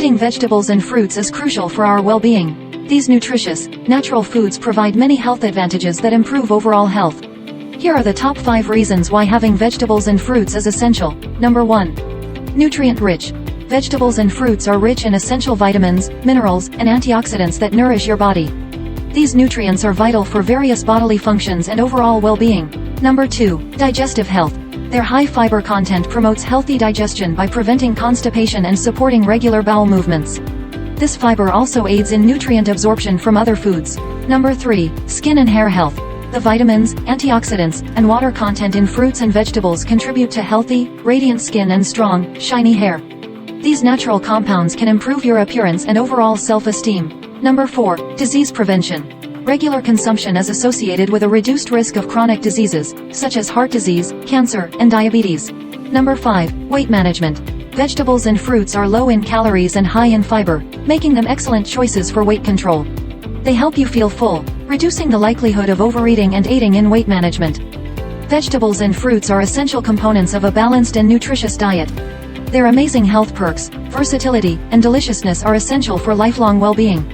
Eating vegetables and fruits is crucial for our well-being. These nutritious, natural foods provide many health advantages that improve overall health. Here are the top 5 reasons why having vegetables and fruits is essential. Number 1. Nutrient-rich. Vegetables and fruits are rich in essential vitamins, minerals, and antioxidants that nourish your body. These nutrients are vital for various bodily functions and overall well-being. Number 2. Digestive health. Their high fiber content promotes healthy digestion by preventing constipation and supporting regular bowel movements. This fiber also aids in nutrient absorption from other foods. Number 3. Skin and hair health. The vitamins, antioxidants, and water content in fruits and vegetables contribute to healthy, radiant skin and strong, shiny hair. These natural compounds can improve your appearance and overall self-esteem. Number 4. Disease prevention. Regular consumption is associated with a reduced risk of chronic diseases, such as heart disease, cancer, and diabetes. Number 5. Weight management. Vegetables and fruits are low in calories and high in fiber, making them excellent choices for weight control. They help you feel full, reducing the likelihood of overeating and aiding in weight management. Vegetables and fruits are essential components of a balanced and nutritious diet. Their amazing health perks, versatility, and deliciousness are essential for lifelong well-being.